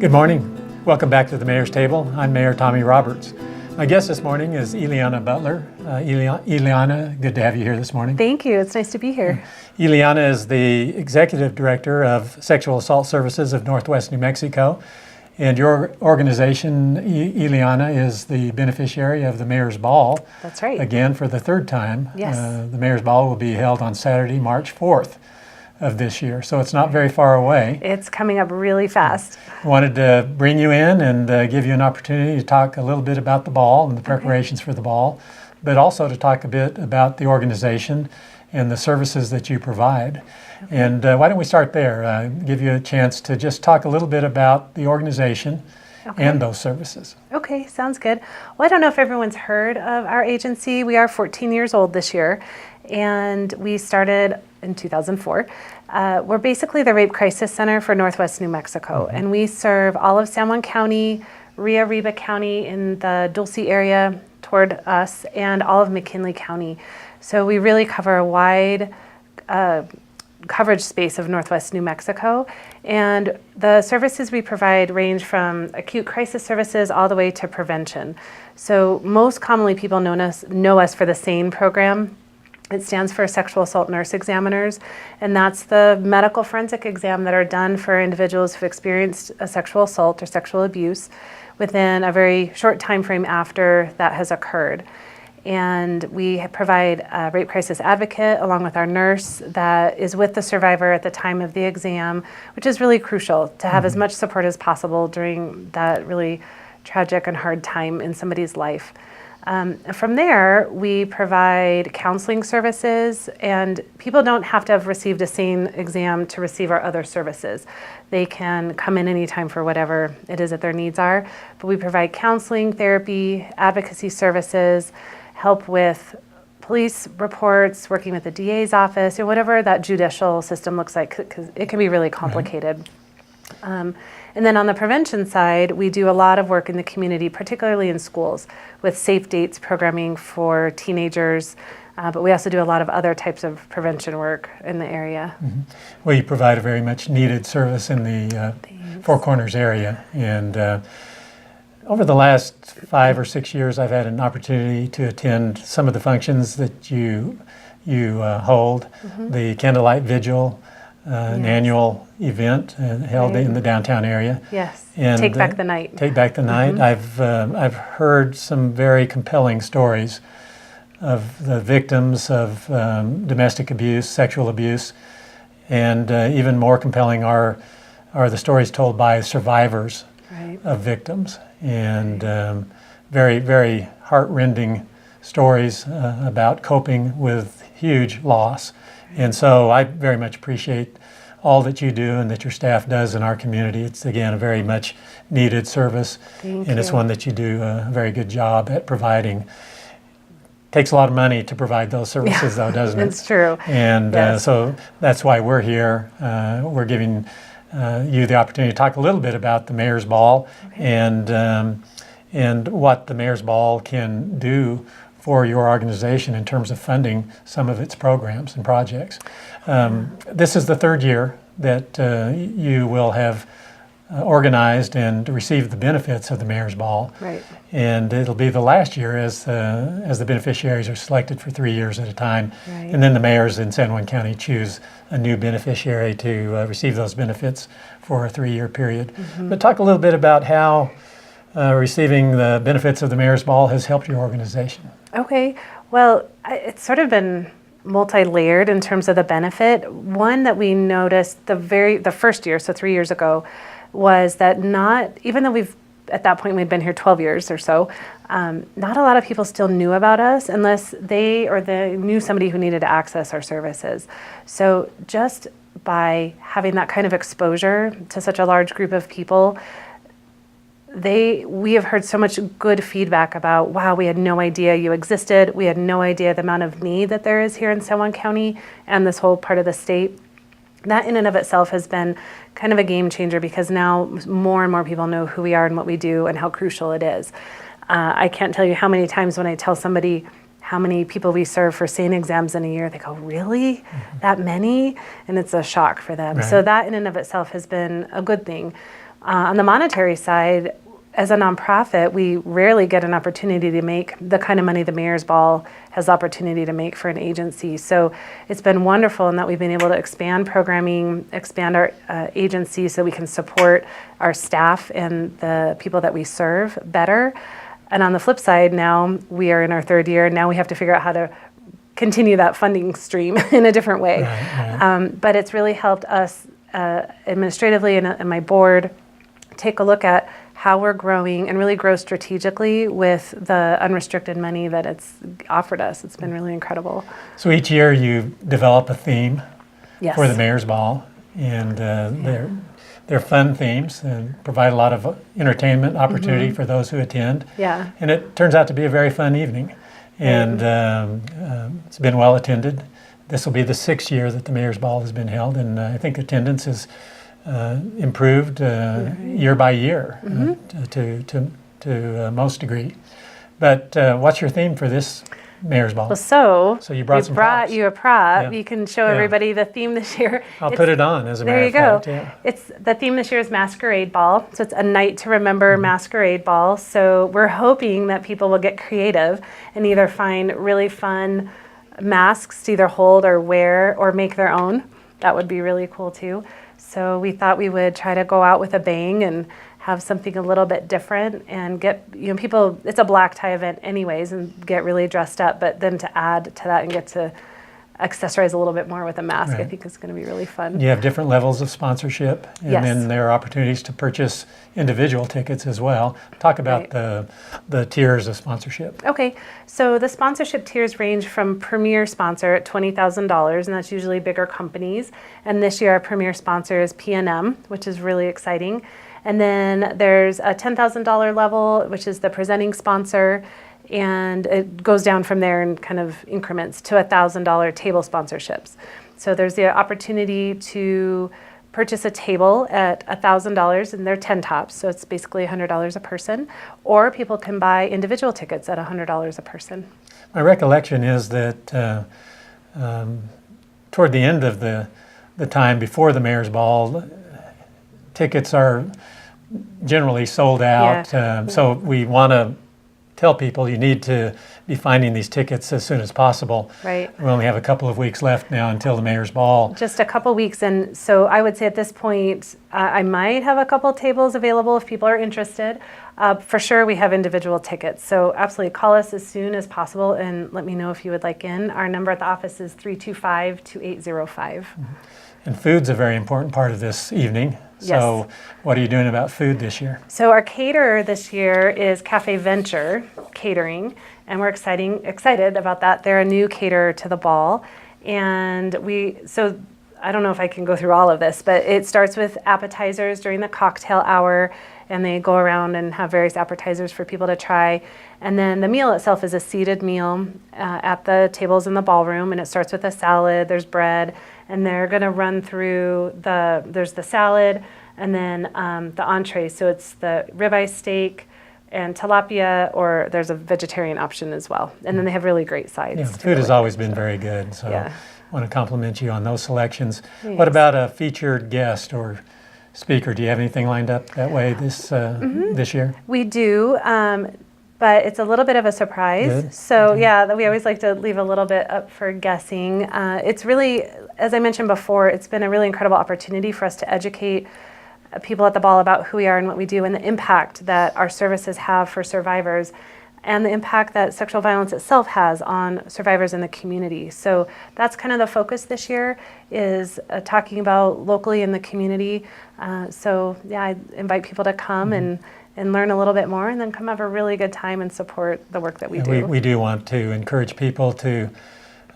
Good morning. Welcome back to the Mayor's Table. I'm Mayor Tommy Roberts. My guest this morning is Eleana Butler. Eleana, good to have you here this morning. Thank you. It's nice to be here. Eleana is the Executive Director of Sexual Assault Services of Northwest New Mexico. And your organization, Eleana, is the beneficiary of the Mayor's Ball. That's right. Again, for the third time. Yes. The Mayor's Ball will be held on Saturday, March 4th of this year. So it's not very far away. It's coming up really fast. Wanted to bring you in and give you an opportunity to talk a little bit about the ball and the preparations for the ball, but also to talk a bit about the organization and the services that you provide. And why don't we start there? Give you a chance to just talk a little bit about the organization and those services. Okay, sounds good. Well, I don't know if everyone's heard of our agency. We are 14 years old this year, and we started in 2004. We're basically the Rape Crisis Center for Northwest New Mexico, and we serve all of San Juan County, Rio Arriba County in the Dulce area toward us, and all of McKinley County. So we really cover a wide coverage space of Northwest New Mexico, and the services we provide range from acute crisis services all the way to prevention. So most commonly people know us for the SANE program. It stands for Sexual Assault Nurse Examiners, and that's the medical forensic exam that are done for individuals who've experienced a sexual assault or sexual abuse within a very short time frame after that has occurred. And we provide a rape crisis advocate along with our nurse that is with the survivor at the time of the exam, which is really crucial to have as much support as possible during that really tragic and hard time in somebody's life. From there, we provide counseling services, and people don't have to have received a SANE exam to receive our other services. They can come in anytime for whatever it is that their needs are, but we provide counseling, therapy, advocacy services, help with police reports, working with the DA's office, or whatever that judicial system looks like, because it can be really complicated. And then on the prevention side, we do a lot of work in the community, particularly in schools, with safe dates programming for teenagers, but we also do a lot of other types of prevention work in the area. Well, you provide a very much needed service in the Four Corners area, and over the last 5 or 6 years, I've had an opportunity to attend some of the functions that you hold, the Candlelight Vigil, an annual event held in the downtown area. Yes, and Take Back the Night. Take Back the Night. I've heard some very compelling stories of the victims of domestic abuse, sexual abuse, and even more compelling are the stories told by survivors of victims, and very, very heart-rending stories about coping with huge loss. And so I very much appreciate all that you do and that your staff does in our community. It's, again, a very much needed service, and it's one that you do a very good job at providing. Takes a lot of money to provide those services, though, doesn't it? It's true. And so that's why we're here. We're giving you the opportunity to talk a little bit about the Mayor's Ball and what the Mayor's Ball can do for your organization in terms of funding some of its programs and projects. This is the third year that you will have organized and received the benefits of the Mayor's Ball. Right. And it'll be the last year as the beneficiaries are selected for 3 years at a time. Right. And then the mayors in San Juan County choose a new beneficiary to receive those benefits for a 3-year period. But talk a little bit about how receiving the benefits of the Mayor's Ball has helped your organization. Okay, well, it's sort of been multi-layered in terms of the benefit. One that we noticed the first year, so 3 years ago, was that even though at that point we'd been here 12 years or so, not a lot of people still knew about us unless they knew somebody who needed to access our services. So just by having that kind of exposure to such a large group of people, we have heard so much good feedback about, wow, we had no idea you existed. We had no idea the amount of need that there is here in San Juan County and this whole part of the state. That in and of itself has been kind of a game changer, because now more and more people know who we are and what we do and how crucial it is. I can't tell you how many times when I tell somebody how many people we serve for SANE exams in a year, they go, really? That many? And it's a shock for them. So that in and of itself has been a good thing. On the monetary side, as a nonprofit, we rarely get an opportunity to make the kind of money the Mayor's Ball has the opportunity to make for an agency. So it's been wonderful in that we've been able to expand programming, expand our agency so we can support our staff and the people that we serve better. And on the flip side, now we are in our third year, and now we have to figure out how to continue that funding stream in a different way. Right. But it's really helped us administratively and my board take a look at how we're growing and really grow strategically with the unrestricted money that it's offered us. It's been really incredible. So each year you develop a theme Yes. for the Mayor's Ball, and they're fun themes and provide a lot of entertainment opportunity for those who attend. Yeah. And it turns out to be a very fun evening, and it's been well attended. This will be the 6th year that the Mayor's Ball has been held, and I think attendance is improved year by year to most degree. But what's your theme for this Mayor's Ball? Well, so you brought some props. You a prop. Yeah. You can show everybody the theme this year. I'll put it on as a matter of fact. There you go. It's the theme this year is Masquerade Ball. So it's a night to remember Masquerade Ball. So we're hoping that people will get creative and either find really fun masks to either hold or wear or make their own. That would be really cool too. So we thought we would try to go out with a bang and have something a little bit different and get, people, it's a black tie event anyways, and get really dressed up, but then to add to that and get to accessorize a little bit more with a mask, I think is going to be really fun. You have different levels of sponsorship, and then there are opportunities to purchase individual tickets as well. Talk about the tiers of sponsorship. Okay, so the sponsorship tiers range from premier sponsor at $20,000, and that's usually bigger companies. And this year our premier sponsor is P&M, which is really exciting. And then there's a $10,000 level, which is the presenting sponsor. And it goes down from there in kind of increments to $1,000 table sponsorships. So there's the opportunity to purchase a table at $1,000, and they're 10 tops, so it's basically $100 a person. Or people can buy individual tickets at $100 a person. My recollection is that toward the end of the time before the Mayor's Ball, tickets are generally sold out. So we want to tell people you need to be finding these tickets as soon as possible. Right. We only have a couple of weeks left now until the Mayor's Ball. Just a couple weeks, and so I would say at this point I might have a couple tables available if people are interested. For sure we have individual tickets, so absolutely call us as soon as possible and let me know if you would like in. Our number at the office is 325-2805. And food's a very important part of this evening. So what are you doing about food this year? So our caterer this year is Cafe Venture Catering, and we're excited about that. They're a new caterer to the ball. And so I don't know if I can go through all of this, but it starts with appetizers during the cocktail hour, and they go around and have various appetizers for people to try. And then the meal itself is a seated meal at the tables in the ballroom, and it starts with a salad, there's bread, and they're gonna run through there's the salad, and then the entree. So it's the ribeye steak and tilapia, or there's a vegetarian option as well. And then they have really great sides. Yeah, the food has always been very good, so I want to compliment you on those selections. Yes. What about a featured guest or speaker? Do you have anything lined up that way this year? We do, but it's a little bit of a surprise. Good. So we always like to leave a little bit up for guessing. It's really, as I mentioned before, it's been a really incredible opportunity for us to educate people at the ball about who we are and what we do, and the impact that our services have for survivors, and the impact that sexual violence itself has on survivors in the community. So that's kind of the focus this year, is talking about locally in the community. I invite people to come and learn a little bit more, and then come have a really good time and support the work that we do. We do want to encourage people to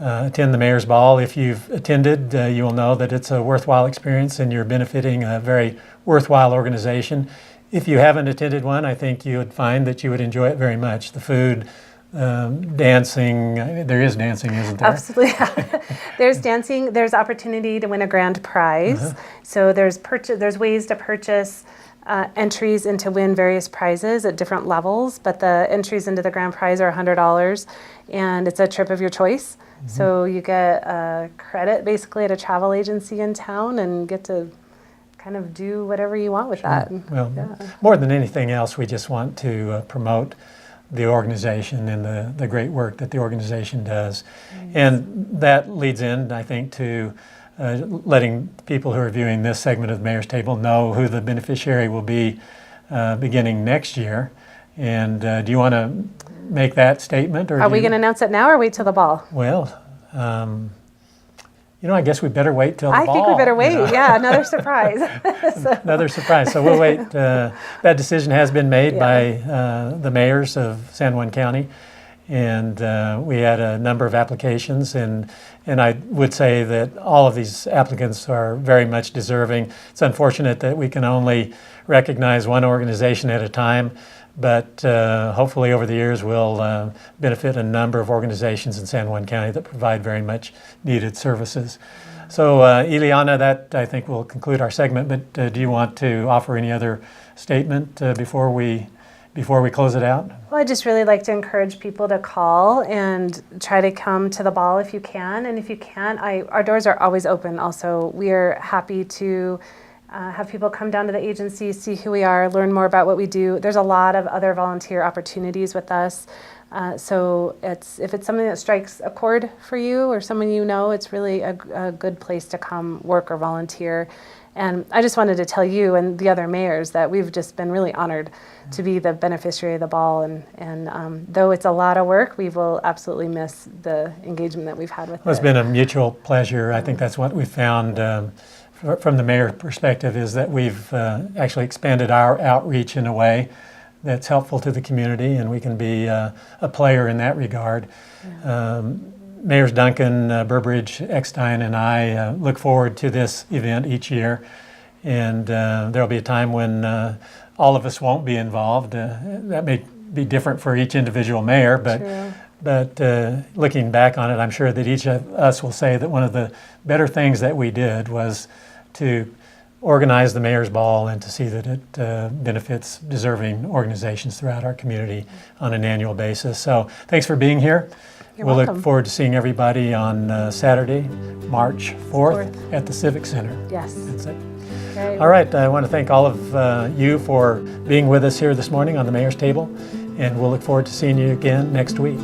attend the Mayor's Ball. If you've attended, you will know that it's a worthwhile experience and you're benefiting a very worthwhile organization. If you haven't attended one, I think you would find that you would enjoy it very much. The food, dancing, there is dancing, isn't there? Absolutely. There's dancing, there's opportunity to win a grand prize. So there's ways to purchase entries and to win various prizes at different levels, but the entries into the grand prize are $100, and it's a trip of your choice. So you get credit basically at a travel agency in town and get to kind of do whatever you want with that. Well, Yeah. more than anything else, we just want to promote the organization and the great work that the organization does. Nice. And that leads in, I think, to letting people who are viewing this segment of the Mayor's Table know who the beneficiary will be beginning next year. And do you want to make that statement? Or Are we going to announce it now or wait till the ball? Well, I guess we better wait till the ball. I think we better wait. Yeah, another surprise. Another surprise. So we'll wait. That decision has been made by the mayors of San Juan County, and we had a number of applications, and I would say that all of these applicants are very much deserving. It's unfortunate that we can only recognize one organization at a time, but hopefully over the years we'll benefit a number of organizations in San Juan County that provide very much needed services. So Eleana, that I think will conclude our segment, but do you want to offer any other statement before we close it out? Well, I'd just really like to encourage people to call and try to come to the ball if you can. And if you can't, our doors are always open also. We are happy to have people come down to the agency, see who we are, learn more about what we do. There's a lot of other volunteer opportunities with us. So if it's something that strikes a chord for you or someone you know, it's really a good place to come work or volunteer. And I just wanted to tell you and the other mayors that we've just been really honored to be the beneficiary of the ball. And though it's a lot of work, we will absolutely miss the engagement that we've had with it. Well, it's been a mutual pleasure. I think that's what we found from the mayor's perspective, is that we've actually expanded our outreach in a way that's helpful to the community, and we can be a player in that regard. Yeah. Mayors Duncan, Burbridge, Eckstein, and I look forward to this event each year, and there'll be a time when all of us won't be involved. That may be different for each individual mayor, but looking back on it, I'm sure that each of us will say that one of the better things that we did was to organize the Mayor's Ball and to see that it benefits deserving organizations throughout our community on an annual basis. So thanks for being here. We'll look forward to seeing everybody on Saturday, March 4th at the Civic Center. Yes. That's it. Okay. All right, I want to thank all of you for being with us here this morning on the Mayor's Table, and we'll look forward to seeing you again next week.